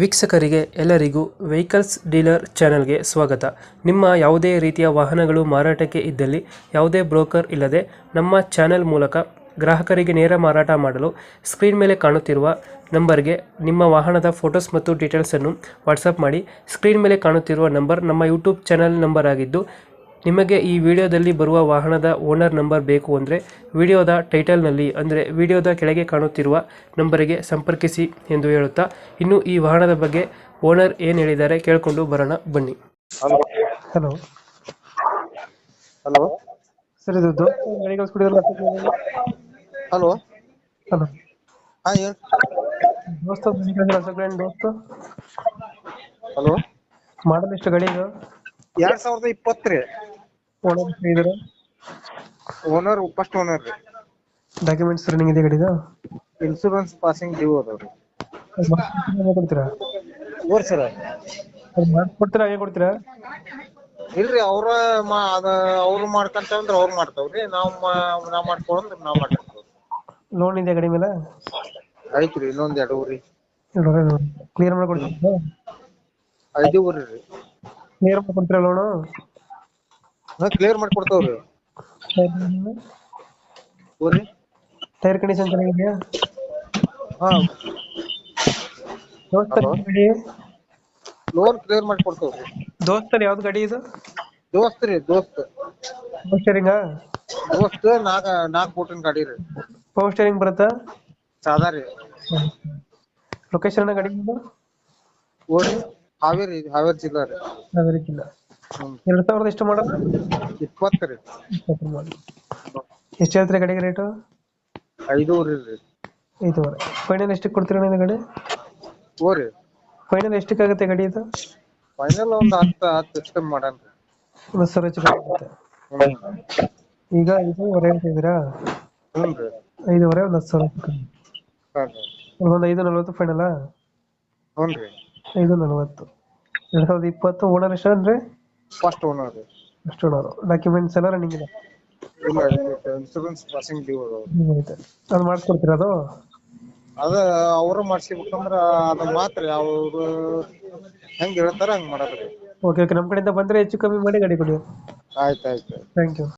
ವೀಕ್ಷಕರಿಗೆ ಎಲ್ಲರಿಗೂ vehicles dealer ಚಾನೆಲ್ಗೆ ಸ್ವಾಗತ. ನಿಮ್ಮ ಯಾವುದೇ ರೀತಿಯ ವಾಹನಗಳು ಮಾರಾಟಕ್ಕೆ ಇದ್ದಲ್ಲಿ ಯಾವುದೇ ಬ್ರೋಕರ್ ಇಲ್ಲದೆ ನಮ್ಮ ಚಾನೆಲ್ ಮೂಲಕ ಗ್ರಾಹಕರಿಗೆ ನೇರ ಮಾರಾಟ ಮಾಡಲು ಸ್ಕ್ರೀನ್ ಮೇಲೆ ಕಾಣುತ್ತಿರುವ ನಂಬರ್ಗೆ ನಿಮ್ಮ ವಾಹನದ ಫೋಟೋಸ್ ಮತ್ತು ಡೀಟೇಲ್ಸನ್ನು ವಾಟ್ಸಪ್ ಮಾಡಿ. ಸ್ಕ್ರೀನ್ ಮೇಲೆ ಕಾಣುತ್ತಿರುವ ನಂಬರ್ ನಮ್ಮ ಯೂಟ್ಯೂಬ್ ಚಾನೆಲ್ ನಂಬರ್ ಆಗಿದ್ದು, ನಿಮಗೆ ಈ ವಿಡಿಯೋದಲ್ಲಿ ಬರುವ ವಾಹನದ ಓನರ್ ನಂಬರ್ ಬೇಕು ಅಂದರೆ ವಿಡಿಯೋದ ಟೈಟಲ್ನಲ್ಲಿ ಅಂದರೆ ವಿಡಿಯೋದ ಕೆಳಗೆ ಕಾಣುತ್ತಿರುವ ನಂಬರಿಗೆ ಸಂಪರ್ಕಿಸಿ ಎಂದು ಹೇಳುತ್ತಾ, ಇನ್ನು ಈ ವಾಹನದ ಬಗ್ಗೆ ಓನರ್ ಏನು ಹೇಳಿದ್ದಾರೆ ಕೇಳಿಕೊಂಡು ಬರೋಣ ಬನ್ನಿ. ಹಲೋ. Hello hello. ಸರ್, ಇದು ಗಾಡಿ ಕಳಿಸ್ಕೊಡಿದ್ರಲ್ಲ? ಹಲೋ. ಹಲೋ, ಹಾ ಹೇಳಿ. ದೋಸ್ತು ಹಲೋ. ಮಾಡಲ್ ಎಷ್ಟು ಗಾಡಿ ಇದು? 2020 ರೀ. ಓನರ್ ಇದ್ದಾರೆ? ಓನರ್ ಫಸ್ಟ್ ಓನರ್ ರೀ. ಡಾಕ್ಯುಮೆಂಟ್ಸ್ ರನ್ನಿಂಗ್ ಇದೆ ಗಾಡಿದು? ಇನ್ಶೂರೆನ್ಸ್ ಪಾಸಿಂಗ್ ಡ್ಯೂ ಅದಾವ್ರಿ. ಕೊಡ್ತೀರಾ? ಸರ್ ಕೊಡ್ತೀರಾ ಹಾಗೆ ಕೊಡ್ತೀರಾ? ಇಲ್ರಿ, ಅವ್ರು ಮಾಡ್ಕಂತಂದ್ರ ಅವ್ರು ಮಾಡ್ತಾವ್ರಿ. ನಾವ್ ಮಾಡ್ಕೊಳಂದ್ರ ನಾವ್ ಮಾಡ್ಕೊತೀವಿ. ಲೋನ್ ಇದೆ ಗಾಡಿ ಮೇಲೆ? ಐತ್ರಿ, ಇನ್ನೊಂದ್ 2 ಊರಿ. ಕ್ಲಿಯರ್ ಮಾಡ್ಕೊಡ್ತೀರಾ? 5 ಊರಿ ರೀ. ಕ್ಲಿಯರ್ ಮಾಡ್ಕೊಡ್ತೀರಾ ಲೋನು? ಕ್ಲಿಯರ್ ಮಾಡ್ಕೊಡ್ತಾವ್ರಿ. ಊರಿ ಟೈರ್ ಕಂಡೀಷನ್ ಚೆನ್ನಾಗಿದೆಯಾ? ಹಾ, ಗಾಡಿ ಲೋನ್ ಕ್ಲಿಯರ್ ಮಾಡ್ಕೊಡ್ತಾವ್ರಿ. ದೋಸ್ತಲ್ಲಿ ಯಾವ್ದು ಗಾಡಿ ಇದು? ದೋಸ್ತ್ ರೀ, ದೋಸ್ತ್. ಪವರ್ ಸ್ಟೇರಿಂಗಾ? ದೋಸ್ತ್ 4 ಫೂಟಿನ ಗಾಡಿ ರೀ. ಪವರ್ ಸ್ಟೇರಿಂಗ್ ಬರುತ್ತಾ? ಸಾದಾ ರೀ. ಲೊಕೇಶನ್ ಗಾಡಿ ಊರಿ ಹಾವೇರಿ ಜಿಲ್ಲಾ ರೀ. ಹಾವೇರಿ ಜಿಲ್ಲಾ. 2000 ಎಷ್ಟು ಮಾಡಲ್ಲ? 20 ರೀ. ಎಷ್ಟು ಹೇಳ್ತೀರಾ ಗಾಡಿಗೆ ರೇಟು? 5 ಊರಿ ರೀ. 5,500. ಫೈನಲ್ ಎಷ್ಟಕ್ಕೆ ಕೊಡ್ತೀರಾ ನೀವು ಗಾಡಿ? ಊರಿ ಫೈನಲ್ ಎಷ್ಟಕ್ಕಾಗುತ್ತೆ ಗಾಡಿ ಇದು? ಫೈನಲ್ ಒಂದ್ 10 ಎಷ್ಟು ಮಾಡನ್ರಿ. 10,000 ಹೆಚ್ಚು ಕಡಿಮೆ ಆಗುತ್ತೆ. ಈಗ 5,500 ಹೇಳ್ತಿದ್ದೀರಾ? ಹ್ಞೂ ರೀ. 5,500 ಒಂದು 10,000 ಕಡಿಮೆ. ಒಂದು 5,40 ಫೈನಲಾ? ಹ್ಞೂ ರೀ. 5,40. 2020 ಓನರ್ ಎಷ್ಟು ಅಂದ್ರೆ? ಫಸ್ಟ್ ಓನರ್ ರೀ. ಎಷ್ಟು ಓನರ್? ಡಾಕ್ಯುಮೆಂಟ್ಸ್ ಎಲ್ಲ ರನ್ನಿಂಗ್ ಇದೆ? ಇಲ್ಲ, ಇನ್ಶೂರೆನ್ಸ್ ಪಾಸಿಂಗ್ ಡ್ಯೂ ಐತೆ. ಅದು ಮಾಡಿಸ್ಕೊಡ್ತೀರಾ ಅದು? ಅದ ಅವ್ರು ಮಾಡ್ಸಿಬೇಕಂದ್ರ ಅದ ಮಾತ್ರ ಅವ್ರು ಹೆಂಗ್ ಹೇಳ್ತಾರ ಹಂಗ್ ಮಾಡೋದ್ರಿ. ಓಕೆ ಓಕೆ, ನಮ್ಮ ಕಡೆಯಿಂದ ಬಂದರೆ ಹೆಚ್ಚು ಕಮ್ಮಿ ಮಾಡಿ ಗಾಡಿ ಕೊಡಿ. ಆಯ್ತಾಯ್ತು. Thank you.